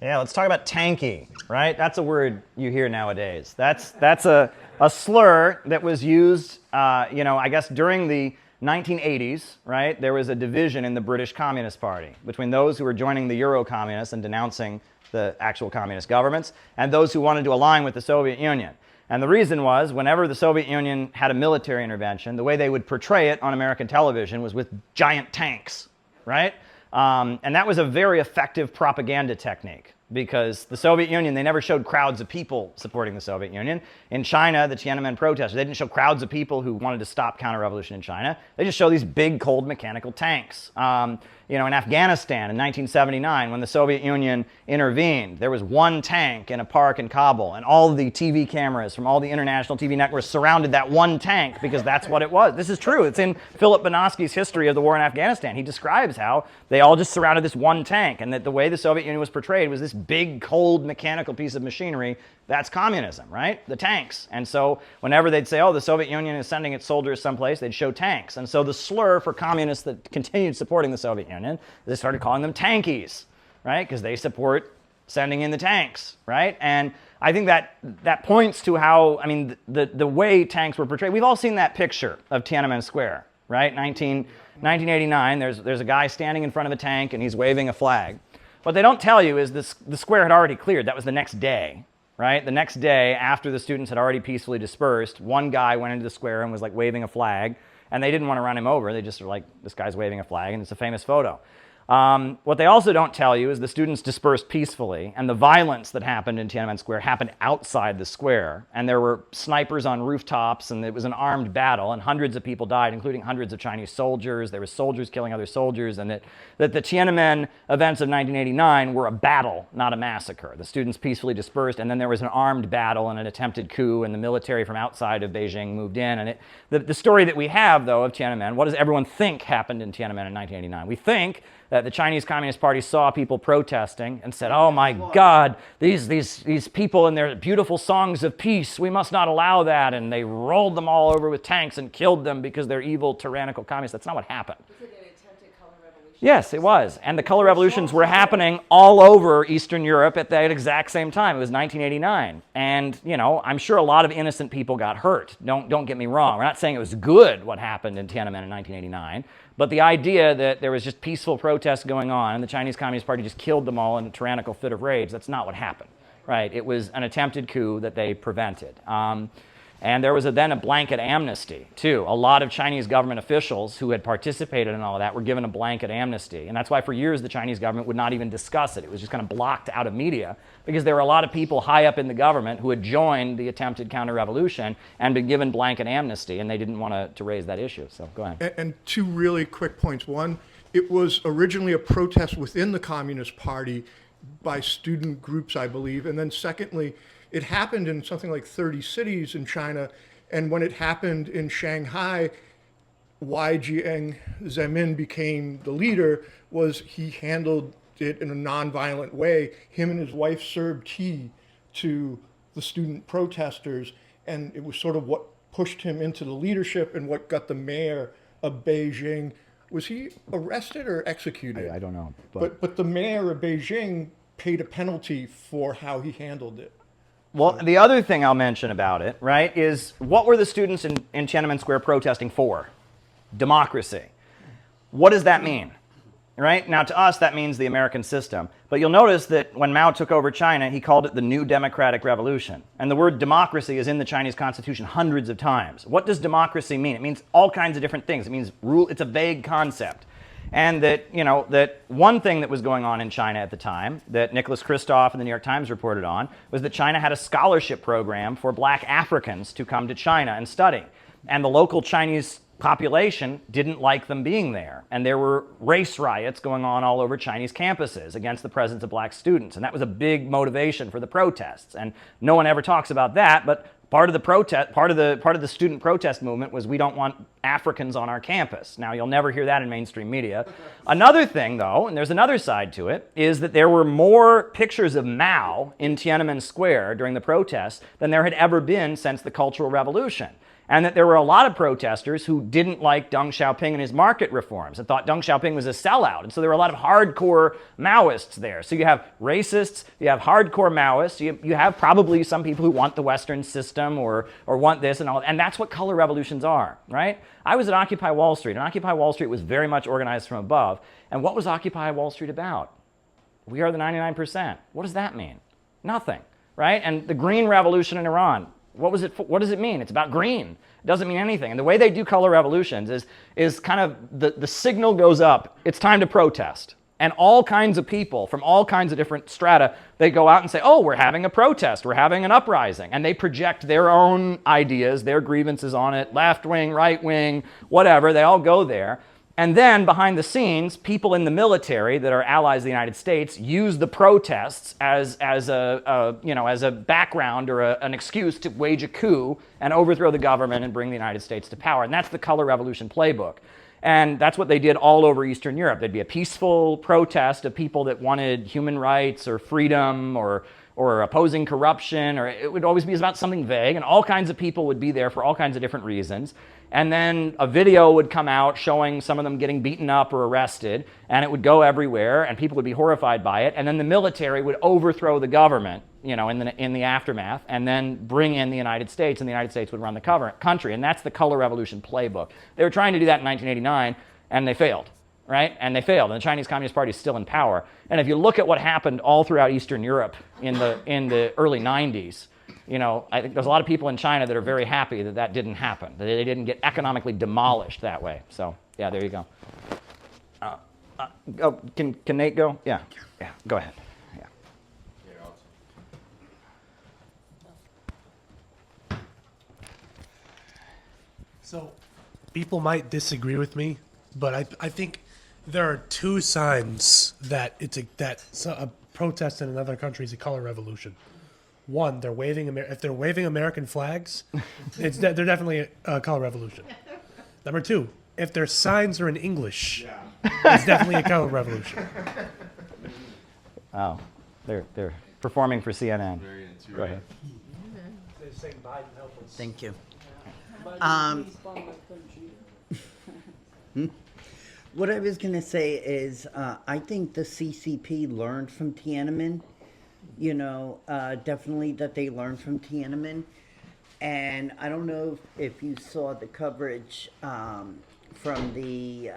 Yeah, let's talk about tanky, right? That's a word you hear nowadays. That's a slur that was used, I guess during the 1980s, right? There was a division in the British Communist Party between those who were joining the Euro-communists and denouncing the actual communist governments and those who wanted to align with the Soviet Union. And the reason was, whenever the Soviet Union had a military intervention, the way they would portray it on American television was with giant tanks, right? And that was a very effective propaganda technique because the Soviet Union, they never showed crowds of people supporting the Soviet Union. In China, the Tiananmen protesters, they didn't show crowds of people who wanted to stop counter-revolution in China. They just show these big, cold, mechanical tanks. In Afghanistan in 1979, when the Soviet Union intervened, there was one tank in a park in Kabul, and all the TV cameras from all the international TV networks surrounded that one tank because that's what it was. This is true. It's in Philip Banoski's History of the War in Afghanistan. He describes how they all just surrounded this one tank, and that the way the Soviet Union was portrayed was this big, cold, mechanical piece of machinery. That's communism, right? The tanks. And so whenever they'd say, oh, the Soviet Union is sending its soldiers someplace, they'd show tanks. And so the slur for communists that continued supporting the Soviet Union, they started calling them Tankies, right? Because they support sending in the tanks, right? And I think that points to how, the way tanks were portrayed. We've all seen that picture of Tiananmen Square, right? 1989, there's a guy standing in front of a tank and he's waving a flag. What they don't tell you is the square had already cleared. That was the next day. Right? The next day, after the students had already peacefully dispersed, one guy went into the square and was like waving a flag, and they didn't want to run him over. They just were like, this guy's waving a flag, and it's a famous photo. What they also don't tell you is the students dispersed peacefully, and the violence that happened in Tiananmen Square happened outside the square, and there were snipers on rooftops, and it was an armed battle, and hundreds of people died, including hundreds of Chinese soldiers. There were soldiers killing other soldiers, and that the Tiananmen events of 1989 were a battle, not a massacre. The students peacefully dispersed, and then there was an armed battle and an attempted coup, and the military from outside of Beijing moved in. And the story that we have, though, of Tiananmen, what does everyone think happened in Tiananmen in 1989? We think that the Chinese Communist Party saw people protesting and said, oh my God, these people and their beautiful songs of peace, we must not allow that. And they rolled them all over with tanks and killed them because they're evil, tyrannical communists. That's not what happened. Yes, it was. And the color revolutions were happening all over Eastern Europe at that exact same time. It was 1989. And, I'm sure a lot of innocent people got hurt. Don't get me wrong. We're not saying it was good what happened in Tiananmen in 1989. But the idea that there was just peaceful protests going on and the Chinese Communist Party just killed them all in a tyrannical fit of rage, that's not what happened, right? It was an attempted coup that they prevented. And there was then a blanket amnesty, too. A lot of Chinese government officials who had participated in all of that were given a blanket amnesty. And that's why for years the Chinese government would not even discuss it. It was just kind of blocked out of media because there were a lot of people high up in the government who had joined the attempted counter-revolution and been given blanket amnesty, and they didn't want to raise that issue. So go ahead. And two really quick points. One, it was originally a protest within the Communist Party by student groups, I believe. And then secondly, it happened in something like 30 cities in China, and when it happened in Shanghai, why Jiang Zemin became the leader was he handled it in a nonviolent way. Him and his wife served tea to the student protesters, and it was sort of what pushed him into the leadership and what got the mayor of Beijing. Was he arrested or executed? I don't know. But the mayor of Beijing paid a penalty for how he handled it. Well, the other thing I'll mention about it, right, is what were the students in Tiananmen Square protesting for? Democracy. What does that mean? Right? Now, to us, that means the American system. But you'll notice that when Mao took over China, he called it the New Democratic Revolution. And the word democracy is in the Chinese Constitution hundreds of times. What does democracy mean? It means all kinds of different things. It means rule. It's a vague concept. And that, that one thing that was going on in China at the time that Nicholas Kristof and the New York Times reported on was that China had a scholarship program for black Africans to come to China and study. And the local Chinese population didn't like them being there. And there were race riots going on all over Chinese campuses against the presence of black students. And that was a big motivation for the protests. And no one ever talks about that, but part of the protest, part of the student protest movement was we don't want Africans on our campus. Now, you'll never hear that in mainstream media. Another thing, though, and there's another side to it, is that there were more pictures of Mao in Tiananmen Square during the protests than there had ever been since the Cultural Revolution. and that there were a lot of protesters who didn't like Deng Xiaoping and his market reforms and thought Deng Xiaoping was a sellout. And so there were a lot of hardcore Maoists there. So you have racists, you have hardcore Maoists, you have probably some people who want the Western system or want this and all, and that's what color revolutions are, right? I was at Occupy Wall Street, and Occupy Wall Street was very much organized from above. And what was Occupy Wall Street about? We are the 99%. What does that mean? Nothing, right? And the Green Revolution in Iran, what does it mean? It's about green. It doesn't mean anything. And the way they do color revolutions is kind of the signal goes up. It's time to protest. And all kinds of people from all kinds of different strata, they go out and say, oh, we're having a protest. We're having an uprising. And they project their own ideas, their grievances on it, left wing, right wing, whatever. They all go there. And then behind the scenes, people in the military that are allies of the United States use the protests as a background or an excuse to wage a coup and overthrow the government and bring the United States to power. And that's the color revolution playbook. And that's what they did all over Eastern Europe. There'd be a peaceful protest of people that wanted human rights or freedom or opposing corruption, or it would always be about something vague, and all kinds of people would be there for all kinds of different reasons. And then a video would come out showing some of them getting beaten up or arrested, and it would go everywhere, and people would be horrified by it. And then the military would overthrow the government, in the aftermath, and then bring in the United States, and the United States would run the country. And that's the color revolution playbook. They were trying to do that in 1989, and they failed. Right? And they failed. And the Chinese Communist Party is still in power. And if you look at what happened all throughout Eastern Europe in the early 90s, I think there's a lot of people in China that are very happy that that didn't happen, that they didn't get economically demolished that way. So, yeah, there you go. Can Nate go? Yeah. Yeah, go ahead. Yeah. So, people might disagree with me, but I think there are two signs that a protest in another country is a color revolution. One, if they're waving American flags, they're definitely a color revolution. Number two, if their signs are in English, it's definitely a color revolution. Oh, they're performing for CNN. Go ahead. Thank you. What I was going to say is I think the CCP learned from Tiananmen, definitely that they learned from Tiananmen. And I don't know if you saw the coverage from the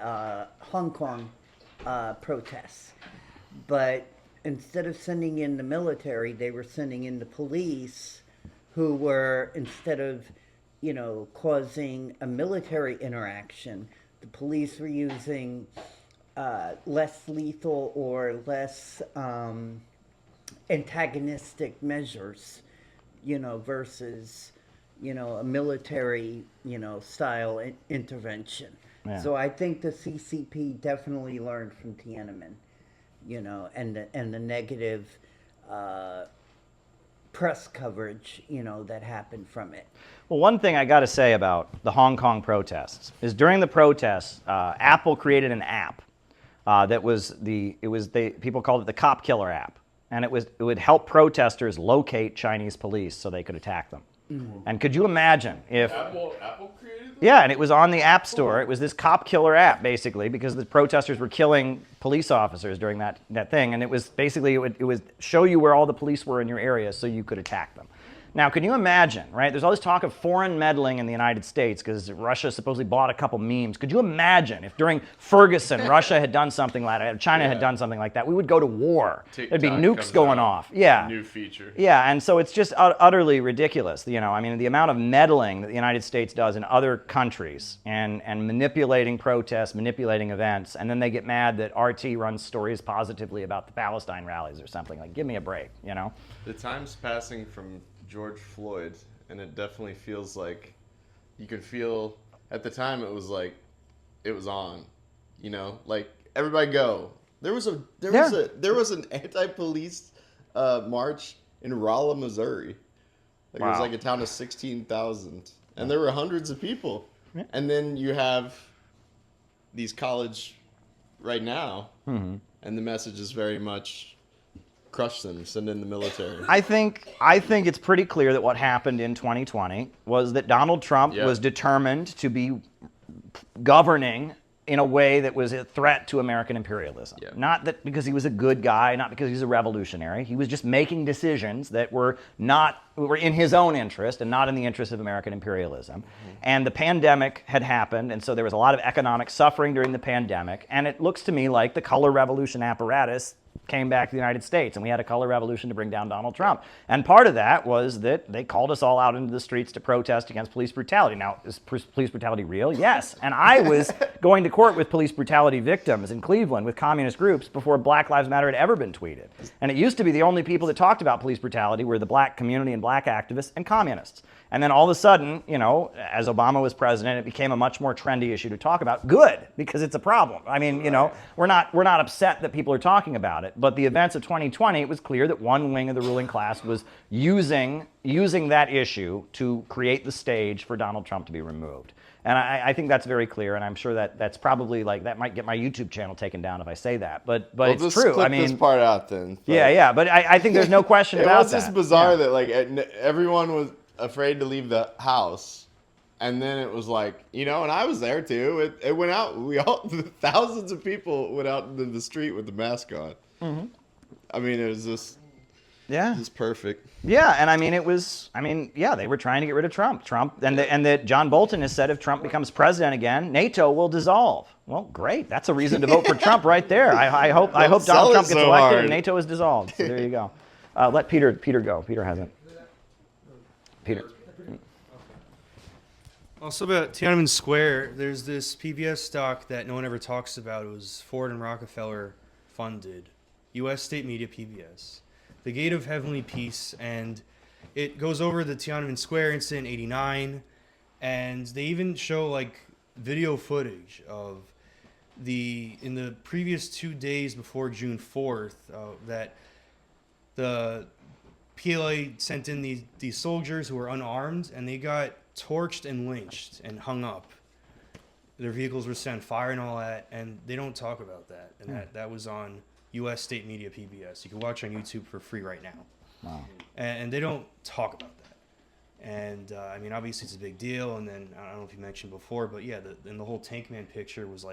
Hong Kong protests, but instead of sending in the military, they were sending in the police who were, instead of, causing a military interaction, the police were using less lethal or less antagonistic measures, versus, a military, style intervention. Yeah. So I think the CCP definitely learned from Tiananmen, and the negative press coverage, that happened from it. Well, one thing I got to say about the Hong Kong protests is during the protests, Apple created an app people called it the Cop Killer app, and it would help protesters locate Chinese police so they could attack them. Mm-hmm. And could you imagine if Apple created that? Yeah, and it was on the App Store. It was this Cop Killer app basically because the protesters were killing police officers during that thing, and it was basically it would show you where all the police were in your area so you could attack them. Now, can you imagine, right? There's all this talk of foreign meddling in the United States because Russia supposedly bought a couple memes. Could you imagine if during Ferguson, Russia had done something like that, China had done something like that? We would go to war. TikTok There'd be nukes going off. Yeah. New feature. Yeah, and so it's just utterly ridiculous. The amount of meddling that the United States does in other countries and manipulating protests, manipulating events, and then they get mad that RT runs stories positively about the Palestine rallies or something. Like, give me a break, The time's passing from George Floyd, and it definitely feels like you could feel at the time it was on, like everybody go. There was an anti-police march in Rolla, Missouri. It was like a town of 16,000, and there were hundreds of people. Yeah. And then you have these college right now, and the message is very much crush them, send in the military. I think it's pretty clear that what happened in 2020 was that Donald Trump was determined to be governing in a way that was a threat to American imperialism. Yeah. Not that because he was a good guy, not because he's a revolutionary. He was just making decisions that were in his own interest and not in the interest of American imperialism. Mm-hmm. And the pandemic had happened, and so there was a lot of economic suffering during the pandemic. And it looks to me like the color revolution apparatus came back to the United States, and we had a color revolution to bring down Donald Trump. And part of that was that they called us all out into the streets to protest against police brutality. Now, is police brutality real? Yes. And I was going to court with police brutality victims in Cleveland with communist groups before Black Lives Matter had ever been tweeted. And it used to be the only people that talked about police brutality were the black community and black activists and communists. And then all of a sudden, as Obama was president, it became a much more trendy issue to talk about. Good, because it's a problem. I mean, we're not upset that people are talking about it. But the events of 2020, it was clear that one wing of the ruling class was using that issue to create the stage for Donald Trump to be removed. And I think that's very clear, and I'm sure that's probably that might get my YouTube channel taken down if I say that. But it's just true. Clip I mean, this part out then. Yeah. But I think there's no question about that. It was just bizarre that everyone was afraid to leave the house, and then it was and I was there too. It went out. Thousands of people went out into the street with the mask on. Mm-hmm. I mean, it was just perfect. Yeah, and they were trying to get rid of Trump. And that John Bolton has said if Trump becomes president again, NATO will dissolve. Well, great. That's a reason to vote for Trump right there. I hope Donald Trump gets elected and NATO is dissolved. So there you go. Let Peter go. Peter hasn't. Peter. Also about Tiananmen Square, there's this PBS stock that no one ever talks about. It was Ford and Rockefeller funded. U.S. state media PBS. The Gate of Heavenly Peace, and it goes over the Tiananmen Square incident in '89, and they even show video footage of in the previous 2 days before June 4th that the PLA sent in these soldiers who were unarmed, and they got torched and lynched and hung up. Their vehicles were set on fire and all that, and they don't talk about that. And that was on U.S. state media PBS. You can watch on YouTube for free right now. Wow. And they don't talk about that. And obviously it's a big deal. And then I don't know if you mentioned before, but yeah, the whole Tankman picture was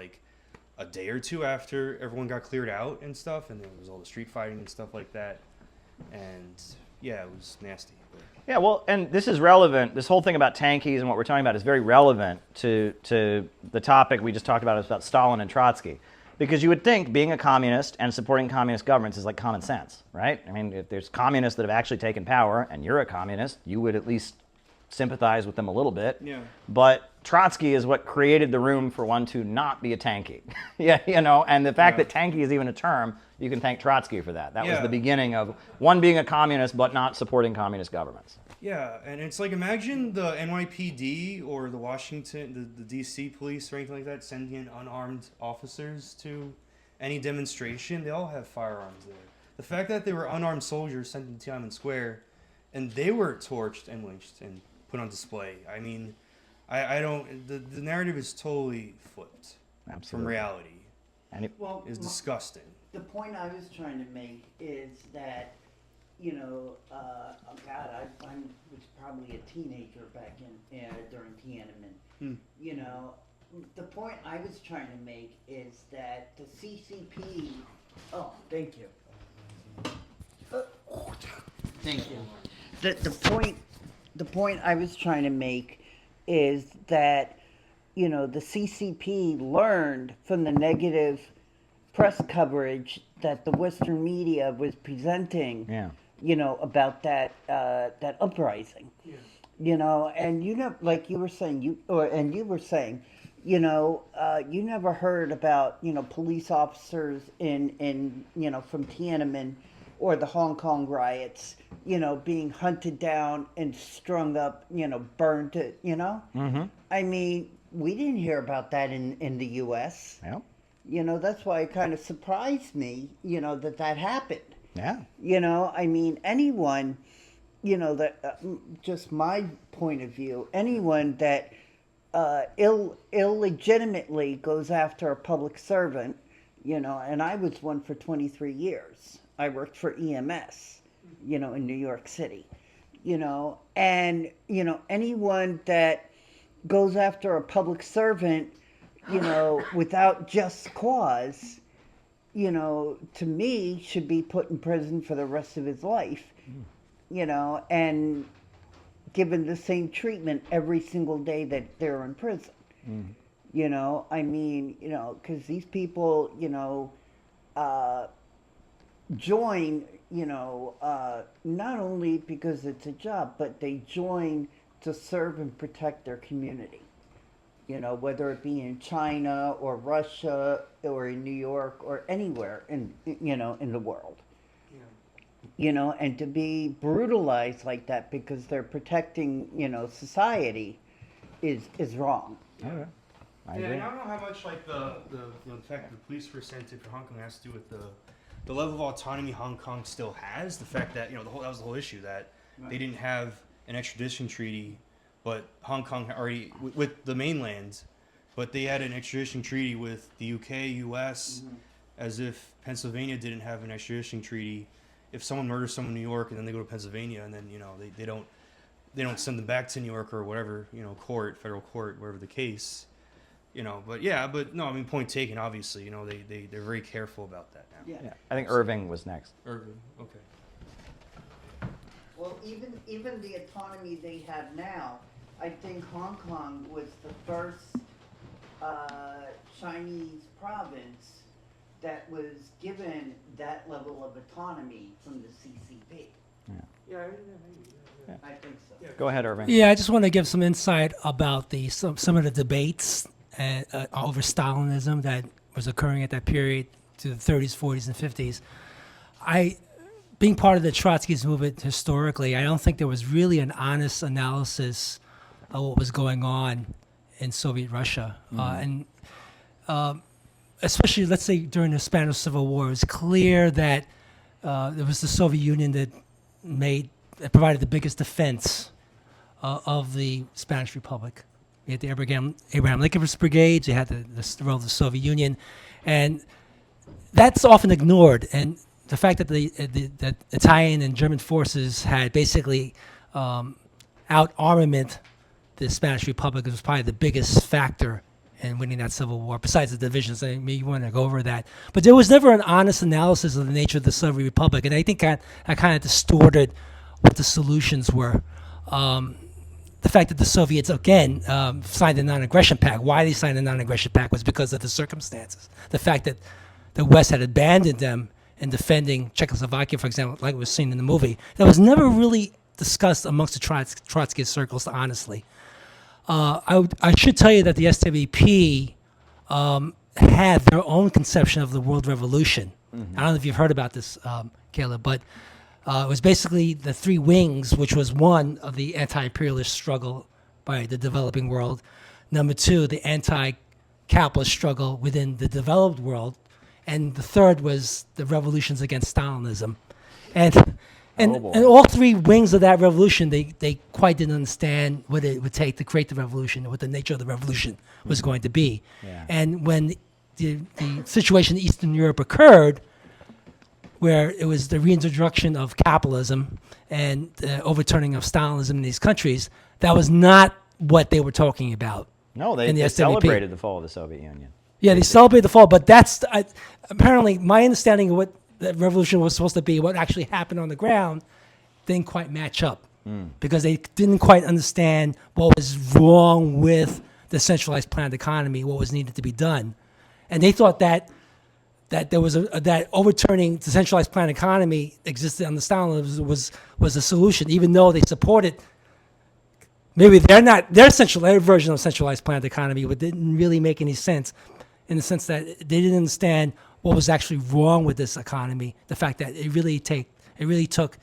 a day or two after everyone got cleared out and stuff, and there was all the street fighting and stuff like that. And yeah, it was nasty. But. Yeah, well, and this is relevant. This whole thing about Tankies and what we're talking about is very relevant to the topic we just talked about. It's about Stalin and Trotsky. Because you would think being a communist and supporting communist governments is like common sense, right? I mean, if there's communists that have actually taken power and you're a communist, you would at least sympathize with them a little bit. Yeah. But Trotsky is what created the room for one to not be a tankie. And the fact that tankie is even a term, you can thank Trotsky for that. That was the beginning of one being a communist but not supporting communist governments. Yeah, and it's imagine the NYPD or the Washington, the DC police or anything like that sending in unarmed officers to any demonstration. They all have firearms there. The fact that they were unarmed soldiers sent to Tiananmen Square and they were torched and lynched and put on display. I mean, I don't, the narrative is totally flipped. Absolutely. From reality. And it is disgusting. The point I was trying to make is that I was probably a teenager back during Tiananmen. The point I was trying to make is that the CCP. Oh, thank you. Thank you. The point I was trying to make is that the CCP learned from the negative press coverage that the Western media was presenting. Yeah. About that uprising, and like you were saying, you were saying, you never heard about police officers in from Tiananmen or the Hong Kong riots, being hunted down and strung up, burned to, Mm-hmm. I mean, we didn't hear about that in the U.S. Yeah. That's why it kind of surprised me, that happened. Yeah. Anyone, that just my point of view, anyone that illegitimately goes after a public servant, and I was one for 23 years. I worked for EMS, in New York City, and, anyone that goes after a public servant, without just cause, to me should be put in prison for the rest of his life, and given the same treatment every single day that they're in prison. I mean, because these people, join, not only because it's a job, but they join to serve and protect their community. Whether it be in China or Russia or in New York or anywhere in the world. And to be brutalized like that because they're protecting, society is wrong. Okay. I Yeah, agree. and I don't know how much like the fact that the police were sent to for Hong Kong has to do with the level of autonomy Hong Kong still has. The fact that that was the whole issue, that they didn't have an extradition treaty, but Hong Kong already with the mainland, but they had an extradition treaty with the UK, US, as if Pennsylvania didn't have an extradition treaty. If someone murders someone in New York and then they go to Pennsylvania and then they don't send them back to New York or whatever court, federal court, whatever the case. But no, I mean, point taken. Obviously, they're very careful about that now. Yeah. I think Irving was next. Irving, okay. Well, even the autonomy they have now, I think Hong Kong was the first Chinese province that was given that level of autonomy from the CCP. Yeah. I think so. Go ahead, Irving. Yeah, I just want to give some insight about some of the debates over Stalinism that was occurring at that period to the 30s, 40s, and 50s. Being part of the Trotskyist movement historically, I don't think there was really an honest analysis of what was going on in Soviet Russia. Especially, let's say, during the Spanish Civil War, it was clear that it was the Soviet Union that provided the biggest defense of the Spanish Republic. You had the Abraham Lincoln Brigades, you had the role of the Soviet Union, and that's often ignored. And the fact that the Italian and German forces had basically out-armament the Spanish Republic was probably the biggest factor in winning that Civil War, besides the divisions. I mean, you want to go over that. But there was never an honest analysis of the nature of the Soviet Republic, and I think that kind of distorted what the solutions were. The fact that the Soviets, again, signed the non-aggression pact. Why they signed the non-aggression pact was because of the circumstances. The fact that the West had abandoned them in defending Czechoslovakia, for example, like it was seen in the movie. That was never really discussed amongst the Trotskyist circles, honestly. I should tell you that the SWP had their own conception of the world revolution. I don't know if you've heard about this, Caleb, but it was basically the three wings, which was one of the anti-imperialist struggle by the developing world. Number two, the anti-capitalist struggle within the developed world. And the third was the revolutions against Stalinism. And all three wings of that revolution, they quite didn't understand what it would take to create the revolution, what the nature of the revolution was going to be. Yeah. And when the situation in Eastern Europe occurred, where it was the reintroduction of capitalism and the overturning of Stalinism in these countries, that was not what they were talking about. No, in the they SWP. celebrated the fall of the Soviet Union. Yeah, they celebrated the fall, but that's apparently my understanding of what the revolution was supposed to be, what actually happened on the ground, didn't quite match up because they didn't quite understand what was wrong with the centralized planned economy, what was needed to be done, and they thought that there was that overturning the centralized planned economy existed on the Stalinism was a solution, even though they supported. Maybe their version of centralized planned economy, but didn't really make any sense, in the sense that they didn't understand what was actually wrong with this economy. The fact that it really took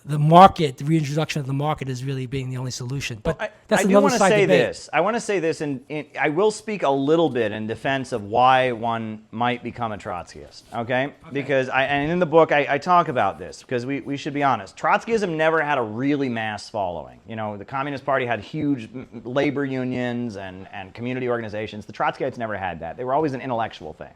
the market, the reintroduction of the market, as really being the only solution. But that's I do another want to side say debate. this. I want to say this, and I will speak a little bit in defense of why one might become a Trotskyist. Okay? Because and in the book I talk about this because we should be honest. Trotskyism never had a really mass following. You know, the Communist Party had huge labor unions and community organizations. The Trotskyites never had that. They were always an intellectual thing.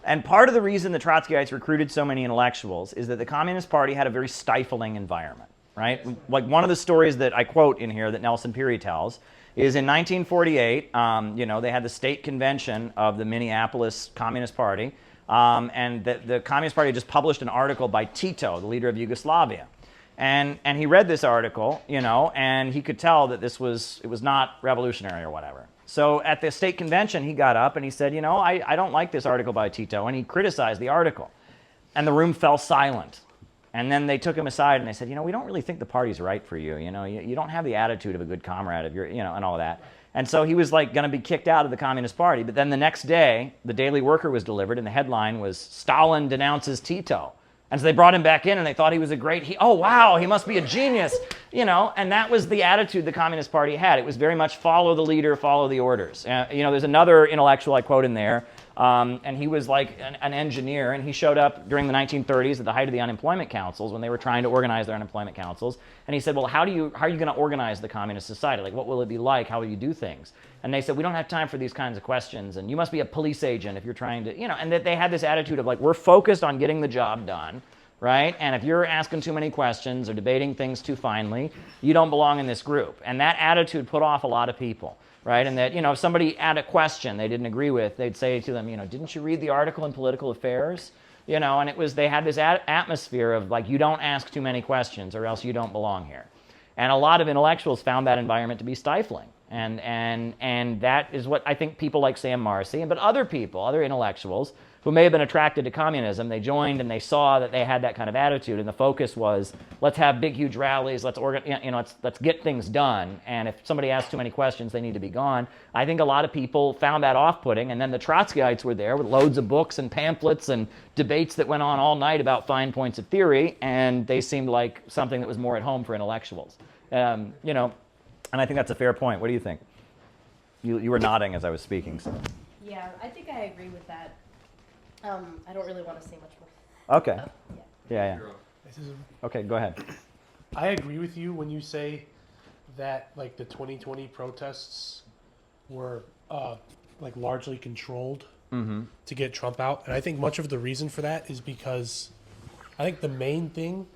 And part of the reason the Trotskyites recruited so many intellectuals is that the Communist Party had a very stifling environment, right? Like one of the stories that I quote in here that Nelson Peary tells is in 1948, they had the state convention of the Minneapolis Communist Party, and the Communist Party just published an article by Tito, the leader of Yugoslavia. And he read this article, and he could tell that it was not revolutionary or whatever. So at the state convention, he got up and he said, I don't like this article by Tito, and he criticized the article. And the room fell silent. And then they took him aside and they said, we don't really think the party's right for you. You don't have the attitude of a good comrade of and all that. And so he was like going to be kicked out of the Communist Party. But then the next day, the Daily Worker was delivered, and the headline was "Stalin denounces Tito." And so they brought him back in, and they thought he was a great. Oh wow, he must be a genius, And that was the attitude the Communist Party had. It was very much follow the leader, follow the orders. There's another intellectual I quote in there. And he was like an engineer, and he showed up during the 1930s at the height of the unemployment councils when they were trying to organize their unemployment councils. And he said, well, how are you going to organize the communist society? Like, what will it be like? How will you do things? And they said, we don't have time for these kinds of questions, and you must be a police agent if you're trying to, and that they had this attitude of like, we're focused on getting the job done, right? And if you're asking too many questions or debating things too finely, you don't belong in this group. And that attitude put off a lot of people. Right, and that if somebody had a question they didn't agree with, they'd say to them, didn't you read the article in Political Affairs? And it was they had this atmosphere of like, you don't ask too many questions or else you don't belong here. And a lot of intellectuals found that environment to be stifling, and that is what I think people like Sam Marcy, but other people, other intellectuals who may have been attracted to communism, they joined and they saw that they had that kind of attitude, and the focus was, let's have big, huge rallies, let's get things done, and if somebody asks too many questions, they need to be gone. I think a lot of people found that off-putting, and then the Trotskyites were there with loads of books and pamphlets and debates that went on all night about fine points of theory, and they seemed like something that was more at home for intellectuals. And I think that's a fair point. What do you think? You were nodding as I was speaking. So. Yeah, I think I agree with that. I don't really want to say much more. Okay. Yeah. Okay, go ahead. I agree with you when you say that like the 2020 protests were like largely controlled to get Trump out, and I think much of the reason for that is because I think the main thing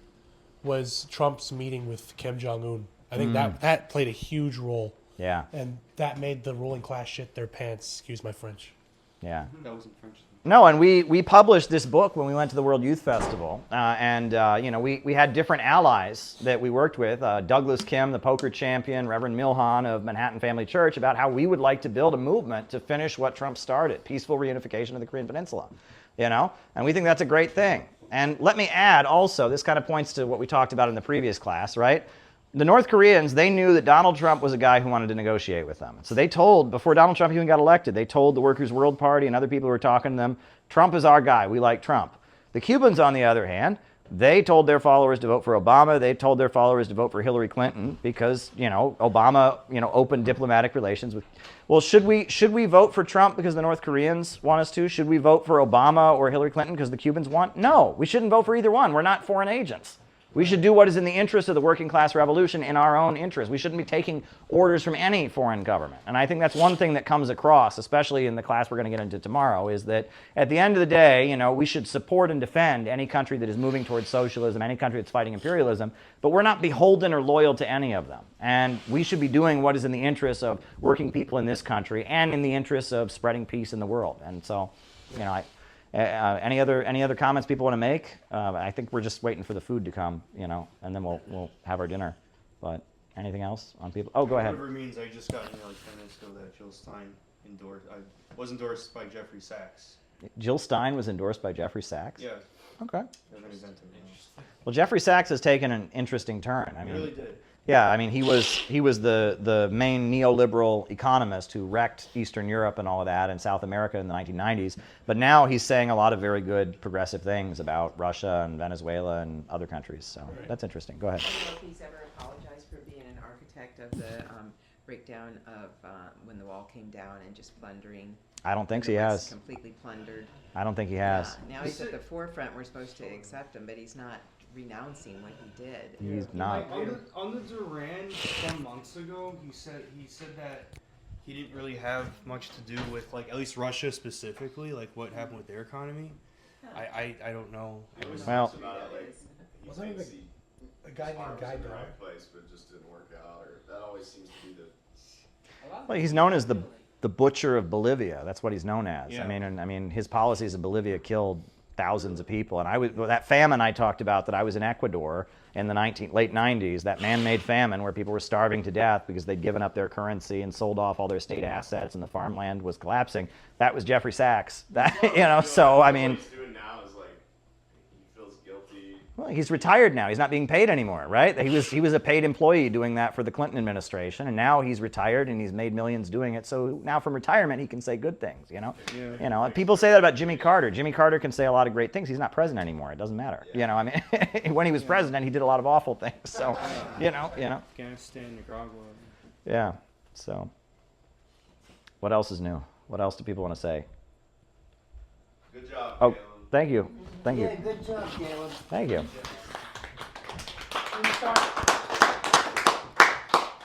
was Trump's meeting with Kim Jong-un. I think that played a huge role. Yeah. And that made the ruling class shit their pants. Excuse my French. Yeah. That wasn't French. No, and we published this book when we went to the World Youth Festival, we had different allies that we worked with, Douglas Kim, the poker champion, Reverend Milhan of Manhattan Family Church, about how we would like to build a movement to finish what Trump started, peaceful reunification of the Korean Peninsula, and we think that's a great thing. And let me add also, this kind of points to what we talked about in the previous class, right? The North Koreans, they knew that Donald Trump was a guy who wanted to negotiate with them. So they told, before Donald Trump even got elected, they told the Workers' World Party and other people who were talking to them, Trump is our guy, we like Trump. The Cubans, on the other hand, they told their followers to vote for Obama. They told their followers to vote for Hillary Clinton because, Obama, opened diplomatic relations with. Well, should we vote for Trump because the North Koreans want us to? Should we vote for Obama or Hillary Clinton because the Cubans want? No, we shouldn't vote for either one. We're not foreign agents. We should do what is in the interest of the working class revolution in our own interest. We shouldn't be taking orders from any foreign government. And I think that's one thing that comes across, especially in the class we're going to get into tomorrow, is that at the end of the day, we should support and defend any country that is moving towards socialism, any country that's fighting imperialism, but we're not beholden or loyal to any of them. And we should be doing what is in the interest of working people in this country and in the interest of spreading peace in the world. And so, any other comments people want to make? I think we're just waiting for the food to come, and then we'll have our dinner. But anything else on people? Oh, go ahead. Whatever it means, I just got an email like 10 minutes ago that Jill Stein was endorsed by Jeffrey Sachs. Jill Stein was endorsed by Jeffrey Sachs? Yeah. Okay. Interesting. Well, Jeffrey Sachs has taken an interesting turn. He really did. Yeah, he was the main neoliberal economist who wrecked Eastern Europe and all of that and South America in the 1990s. But now he's saying a lot of very good progressive things about Russia and Venezuela and other countries. So that's interesting. Go ahead. I don't know if he's ever apologized for being an architect of the breakdown of when the wall came down and just plundering. I don't think he has. Completely plundered. I don't think he has. Now he's at the forefront. We're supposed to accept him, but he's not renouncing what he did. He's not. On the Duran 10 months ago, he said that he didn't really have much to do with, like, at least Russia specifically, like what happened with their economy. I don't know. Well, Wasn't it a guy named Guy Brown? place, but just didn't work out. Or that always seems to be the. well, he's known as the butcher of Bolivia. That's what he's known as. Yeah. I mean, his policies in Bolivia killed thousands of people. And that famine I talked about that I was in Ecuador in the late 90s, that man-made famine where people were starving to death because they'd given up their currency and sold off all their state assets and the farmland was collapsing. That was Jeffrey Sachs. That, so I mean. What he's doing now is like he feels guilty. Well, he's retired now. He's not being paid anymore, right? He was a paid employee doing that for the Clinton administration, and now he's retired and he's made millions doing it. So now from retirement, he can say good things, you know? Yeah. You know, people say that about Jimmy Carter. Jimmy Carter can say a lot of great things. He's not president anymore. It doesn't matter. You know, I mean, when he was president, he did a lot of awful things. So, you know. Afghanistan, Nicaragua. Yeah. So, what else is new? What else do people want to say? Good job, Oh, Caleb. thank you. Thank Yeah, you. good job, Caleb. Thank you.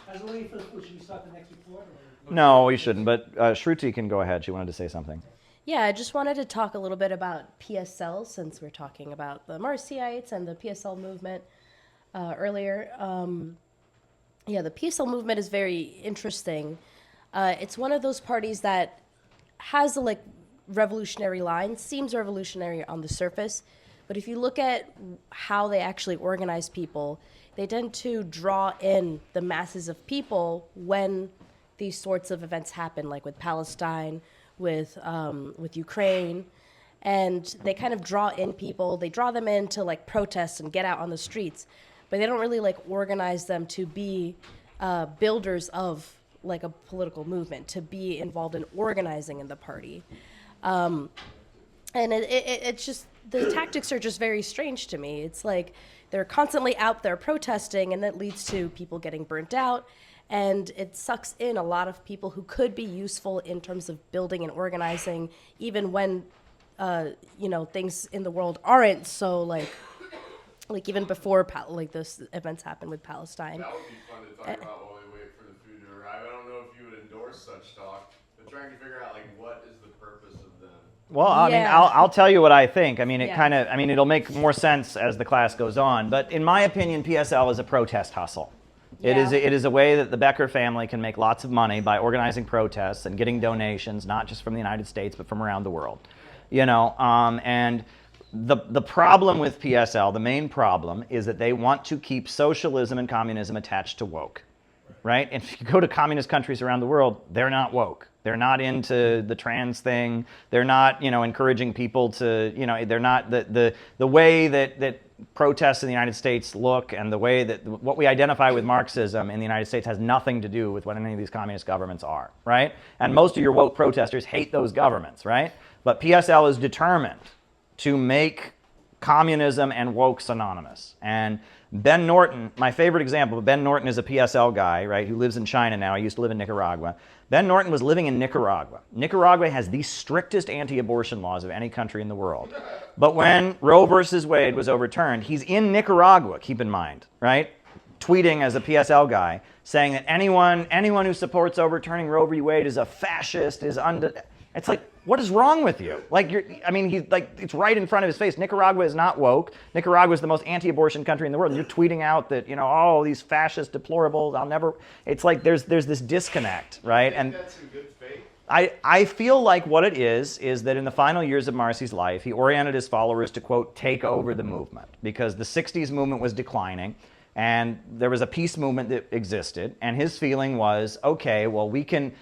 As we wait for the food, should we start the next report? No, we shouldn't. But Shruti can go ahead. She wanted to say something. Yeah, I just wanted to talk a little bit about PSL since we're talking about the Marcyites and the PSL movement earlier. Yeah, the PSL movement is very interesting. It's one of those parties that has the revolutionary line, seems revolutionary on the surface, but if you look at how they actually organize people, they tend to draw in the masses of people when these sorts of events happen, like with Palestine, with Ukraine, and they kind of draw in people. They draw them in to protest and get out on the streets, but they don't really organize them to be builders of a political movement, to be involved in organizing in the party. And it's just, the tactics are just very strange to me. It's like they're constantly out there protesting, and that leads to people getting burnt out, and it sucks in a lot of people who could be useful in terms of building and organizing, even when things in the world aren't so like even before this events happened with Palestine. That would be fun to talk about while we wait for the food to arrive. I don't know if you would endorse such talk, but trying to figure out what is the purpose of them. Well, I mean, Yeah. I'll tell you what I think. I mean, Yeah. it'll make more sense as the class goes on. But in my opinion, PSL is a protest hustle. It is a way that the Becker family can make lots of money by organizing protests and getting donations, not just from the United States, but from around the world. And the problem with PSL, the main problem, is that they want to keep socialism and communism attached to woke, right? If you go to communist countries around the world, they're not woke. They're not into the trans thing. They're not, encouraging people to, they're not the way that protests in the United States look, and the way that what we identify with Marxism in the United States has nothing to do with what any of these communist governments are, right? And most of your woke protesters hate those governments, right? But PSL is determined to make communism and woke synonymous. And Ben Norton, my favorite example, Ben Norton is a PSL guy, right, who lives in China now. He used to live in Nicaragua. Ben Norton was living in Nicaragua. Nicaragua has the strictest anti-abortion laws of any country in the world. But when Roe versus Wade was overturned, he's in Nicaragua, keep in mind, right, tweeting as a PSL guy, saying that anyone who supports overturning Roe v. Wade is a fascist, it's like, what is wrong with you? It's right in front of his face. Nicaragua is not woke. Nicaragua is the most anti-abortion country in the world. And you're tweeting out that, these fascist deplorables, it's like there's this disconnect, right? And That's in good faith. I feel like what it is that in the final years of Marcy's life, he oriented his followers to, quote, take over the movement, because the 60s movement was declining. And there was a peace movement that existed, and his feeling was, okay, well, we can,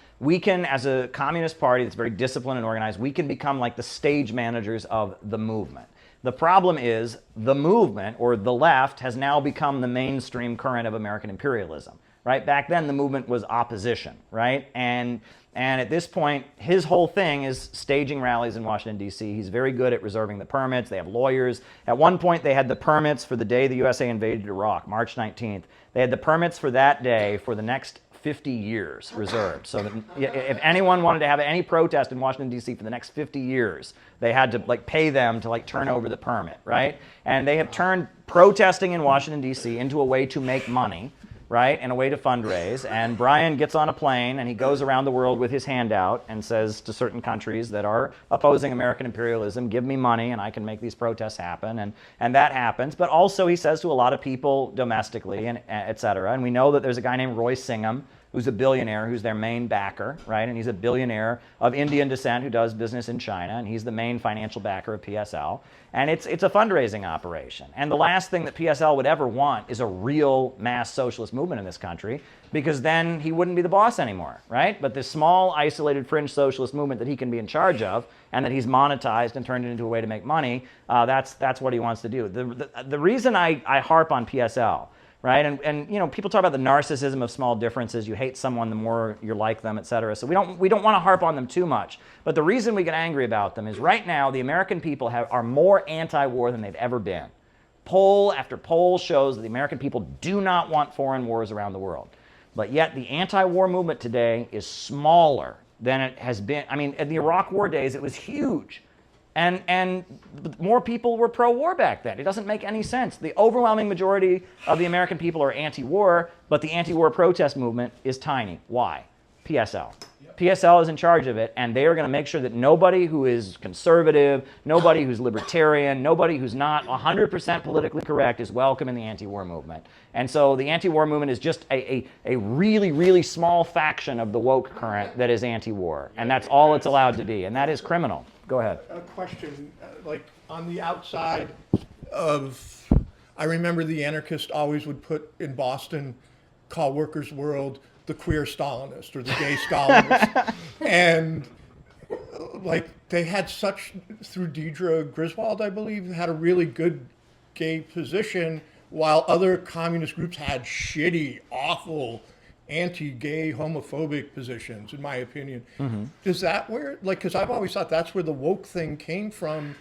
as a communist party that's very disciplined and organized, we can become like the stage managers of the movement. The problem is the movement, or the left, has now become the mainstream current of American imperialism, right? Back then, the movement was opposition, right? And at this point, his whole thing is staging rallies in Washington, D.C. He's very good at reserving the permits. They have lawyers. At one point, they had the permits for the day the USA invaded Iraq, March 19th. They had the permits for that day for the next 50 years reserved. So that if anyone wanted to have any protest in Washington, D.C. for the next 50 years, they had to pay them to turn over the permit, right? And they have turned protesting in Washington, D.C. into a way to make money, right, and a way to fundraise. And Brian gets on a plane and he goes around the world with his hand out and says to certain countries that are opposing American imperialism, give me money and I can make these protests happen. And that happens. But also he says to a lot of people domestically, and et cetera. And we know that there's a guy named Roy Singham, who's a billionaire, who's their main backer, right? And he's a billionaire of Indian descent who does business in China, and he's the main financial backer of PSL. And it's a fundraising operation. And the last thing that PSL would ever want is a real mass socialist movement in this country, because then he wouldn't be the boss anymore, right? But this small, isolated, fringe socialist movement that he can be in charge of, and that he's monetized and turned it into a way to make money, that's what he wants to do. The reason I harp on PSL, right? And you know, people talk about the narcissism of small differences. You hate someone the more you like them, et cetera. So we don't want to harp on them too much. But the reason we get angry about them is right now the American people are more anti-war than they've ever been. Poll after poll shows that the American people do not want foreign wars around the world. But yet the anti-war movement today is smaller than it has been. I mean, in the Iraq War days, it was huge. And more people were pro-war back then. It doesn't make any sense. The overwhelming majority of the American people are anti-war, but the anti-war protest movement is tiny. Why? PSL. PSL is in charge of it, and they are going to make sure that nobody who is conservative, nobody who's libertarian, nobody who's not 100% politically correct is welcome in the anti-war movement. And so the anti-war movement is just a really, really small faction of the woke current that is anti-war. And that's all it's allowed to be, and that is criminal. Go ahead. A question, like on the outside of, I remember the anarchist always would put in Boston, call Workers' World the queer Stalinist or the gay Stalinist. And like they had such, through Deidre Griswold, I believe, had a really good gay position, while other communist groups had shitty, awful, anti-gay, homophobic positions, in my opinion. Mm-hmm. Is that where, like, because I've always thought that's where the woke thing came from,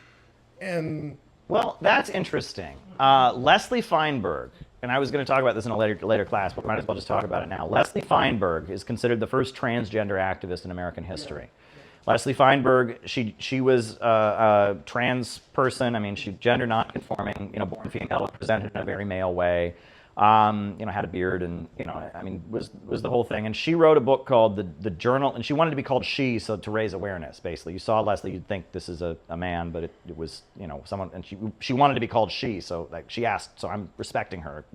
and... Well, that's interesting. Leslie Feinberg, and I was going to talk about this in a later class, but might as well just talk about it now. Leslie Feinberg is considered the first transgender activist in American history. Yeah. Leslie Feinberg, she was a trans person. I mean, she gender non-conforming, born female, presented in a very male way. Had a beard and, I mean, was the whole thing. And she wrote a book called The Journal, and she wanted to be called She, so to raise awareness, basically. You saw Leslie, you'd think this is a man, but it was, someone, and she wanted to be called She, so like she asked, so I'm respecting her,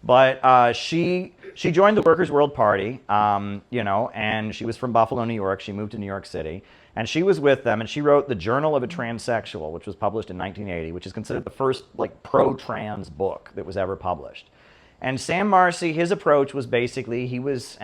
But she joined the Workers' World Party, and she was from Buffalo, New York. She moved to New York City. And she was with them, and she wrote The Journal of a Transsexual, which was published in 1980, which is considered the first pro-trans book that was ever published. And Sam Marcy, his approach was basically, he was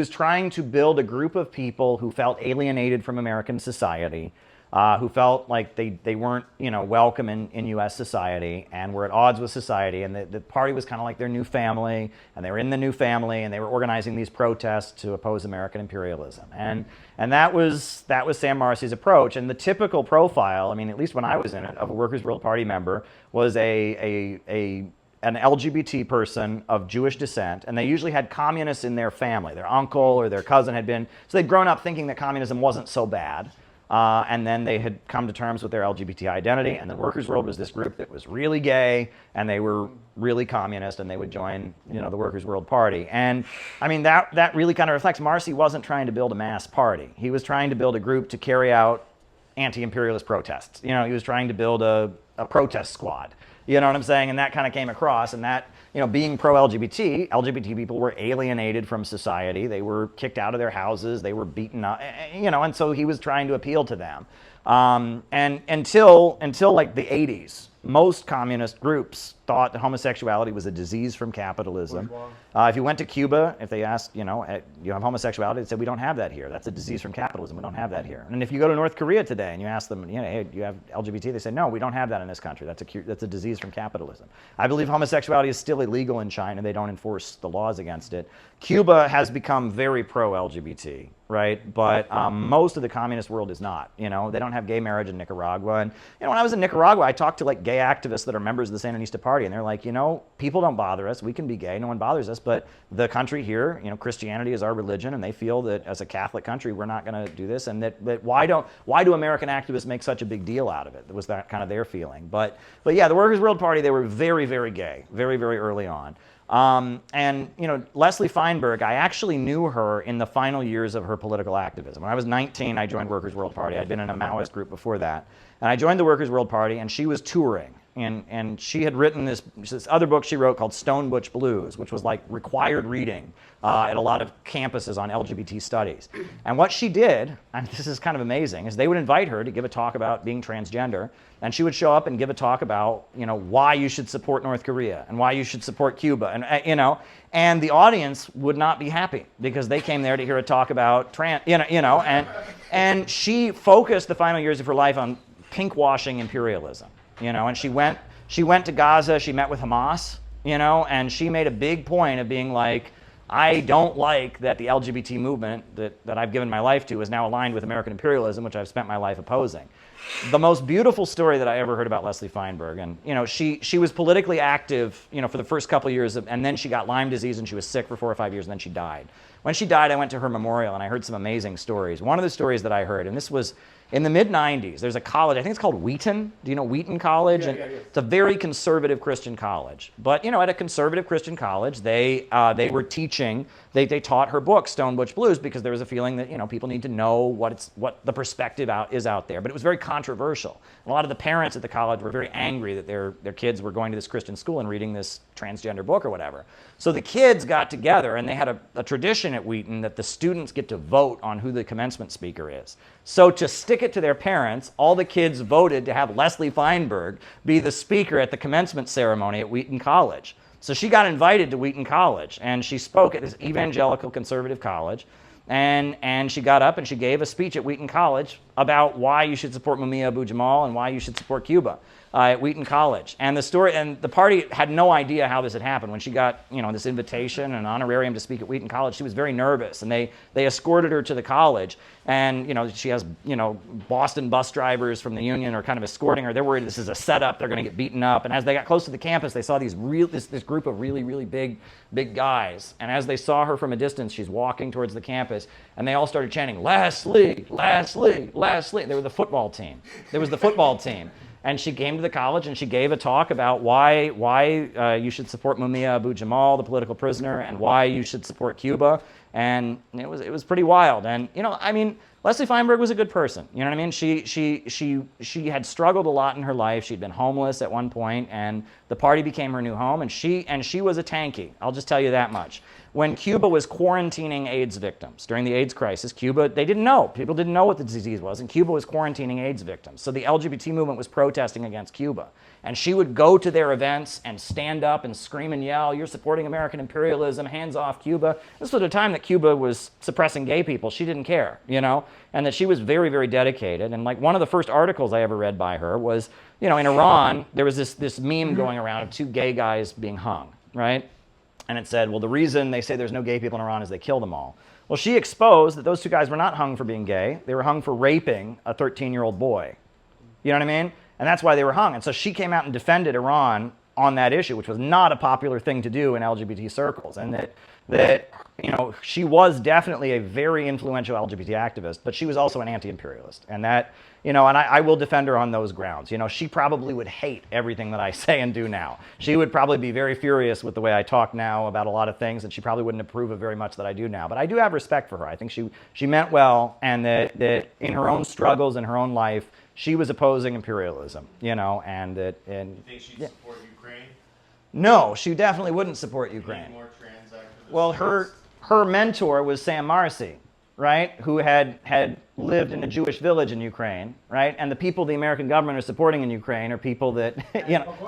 trying to build a group of people who felt alienated from American society, who felt like they weren't, welcome in U.S. society and were at odds with society. And the party was kind of like their new family, and they were in the new family, and they were organizing these protests to oppose American imperialism. And that was Sam Marcy's approach. And the typical profile, I mean, at least when I was in it, of a Workers' World Party member was an LGBT person of Jewish descent, and they usually had communists in their family. Their uncle or their cousin had been, so they'd grown up thinking that communism wasn't so bad. And then they had come to terms with their LGBT identity, and the Workers' World was this group that was really gay, and they were really communist, and they would join, the Workers' World Party. And I mean, that really kind of reflects Marcy wasn't trying to build a mass party. He was trying to build a group to carry out anti-imperialist protests. He was trying to build a protest squad. You know what I'm saying? And that kind of came across, and that, being pro-LGBT, LGBT people were alienated from society. They were kicked out of their houses. They were beaten up, and so he was trying to appeal to them. And until like the 80s, most communist groups thought that homosexuality was a disease from capitalism. If you went to Cuba, if they asked, you have homosexuality, they said, we don't have that here. That's a disease from capitalism. We don't have that here. And if you go to North Korea today and you ask them, hey, do you have LGBT? They say, no, we don't have that in this country. That's a disease from capitalism. I believe homosexuality is still illegal in China. They don't enforce the laws against it. Cuba has become very pro-LGBT, right? But most of the communist world is not. They don't have gay marriage in Nicaragua. And when I was in Nicaragua, I talked to like gay activists that are members of the Sandinista Party, and they're like, people don't bother us. We can be gay. No one bothers us. But the country here, Christianity is our religion, and they feel that as a Catholic country, we're not going to do this. And that why do American activists make such a big deal out of it? That was that kind of their feeling. But yeah, the Workers' World Party, they were very, very gay, very, very early on. And Leslie Feinberg, I actually knew her in the final years of her political activism. When I was 19, I joined Workers' World Party. I'd been in a Maoist group before that. And I joined the Workers' World Party, and she was touring. And she had written this other book she wrote called Stone Butch Blues, which was like required reading at a lot of campuses on LGBT studies. And what she did, and this is kind of amazing, is they would invite her to give a talk about being transgender, and she would show up and give a talk about why you should support North Korea and why you should support Cuba, and the audience would not be happy because they came there to hear a talk about and she focused the final years of her life on pinkwashing imperialism. And she went to Gaza, she met with Hamas, and she made a big point of being like, I don't like that the LGBT movement that I've given my life to is now aligned with American imperialism, which I've spent my life opposing. The most beautiful story that I ever heard about Leslie Feinberg, and she was politically active, for the first couple of years, and then she got Lyme disease and she was sick for 4 or 5 years, and then she died. When she died, I went to her memorial and I heard some amazing stories. One of the stories that I heard, and this was in the mid-'90s, there's a college, I think it's called Wheaton. Do you know Wheaton College? Yeah, and yeah, yeah. It's a very conservative Christian college. But, at a conservative Christian college, they were teaching, they taught her book, Stone Butch Blues, because there was a feeling that, people need to know what the perspective is out there. But it was very controversial. A lot of the parents at the college were very angry that their kids were going to this Christian school and reading this transgender book or whatever. So the kids got together, and they had a tradition at Wheaton that the students get to vote on who the commencement speaker is. So to stick it to their parents, all the kids voted to have Leslie Feinberg be the speaker at the commencement ceremony at Wheaton College. So she got invited to Wheaton College, and she spoke at this evangelical conservative college. And she got up and she gave a speech at Wheaton College about why you should support Mumia Abu-Jamal and why you should support Cuba at Wheaton College. And the party had no idea how this had happened. When she got this invitation and an honorarium to speak at Wheaton College, she was very nervous, and they escorted her to the college. And she has Boston bus drivers from the union are kind of escorting her. They're worried this is a setup. They're going to get beaten up. And as they got close to the campus, they saw this group of really big guys. And as they saw her from a distance, she's walking towards the campus, and they all started chanting, "Leslie, Leslie, Leslie." They were the football team. There was the football team. And she came to the college and she gave a talk about why you should support Mumia Abu-Jamal, the political prisoner, and why you should support Cuba. And it was pretty wild. And Leslie Feinberg was a good person. You know what I mean? She had struggled a lot in her life. She'd been homeless at one point, and the party became her new home. And she was a Tankie. I'll just tell you that much. When Cuba was quarantining AIDS victims during the AIDS crisis, people didn't know what the disease was, and Cuba was quarantining AIDS victims. So the LGBT movement was protesting against Cuba. And she would go to their events and stand up and scream and yell, "You're supporting American imperialism, hands off Cuba." This was a time that Cuba was suppressing gay people. She didn't care, and that she was very, very dedicated. And like one of the first articles I ever read by her was, in Iran, there was this meme going around of 2 gay guys being hung, right? And it said, well, the reason they say there's no gay people in Iran is they kill them all. Well, she exposed that those 2 guys were not hung for being gay. They were hung for raping a 13-year-old boy. You know what I mean? And that's why they were hung. And so she came out and defended Iran on that issue, which was not a popular thing to do in LGBT circles. And that she was definitely a very influential LGBT activist, but she was also an anti-imperialist. And that, and I will defend her on those grounds. She probably would hate everything that I say and do now. She would probably be very furious with the way I talk now about a lot of things, and she probably wouldn't approve of very much that I do now. But I do have respect for her. I think she meant well, and that in her own struggles in her own life, she was opposing imperialism, and that. And You think she'd support Ukraine? No, she definitely wouldn't support Need Ukraine. more trans activists? Well, her mentor was Sam Marcy, right, who had lived in a Jewish village in Ukraine, right? And the people the American government are supporting in Ukraine are people that,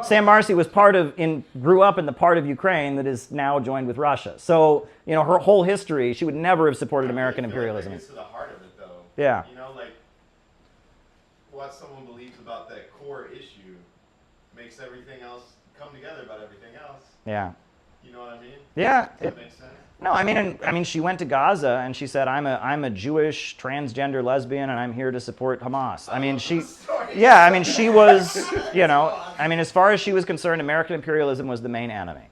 Sam Marcy was grew up in the part of Ukraine that is now joined with Russia. So, her whole history, she would never have supported American I feel like imperialism. that gets to the heart of it, though. Yeah. What someone believes about that core issue makes everything else come together about everything else. Yeah. You know what I mean? Yeah. Does that make sense? No, I mean, she went to Gaza and she said, "I'm a Jewish transgender lesbian, and I'm here to support Hamas." I mean, she was, as far as she was concerned, American imperialism was the main enemy.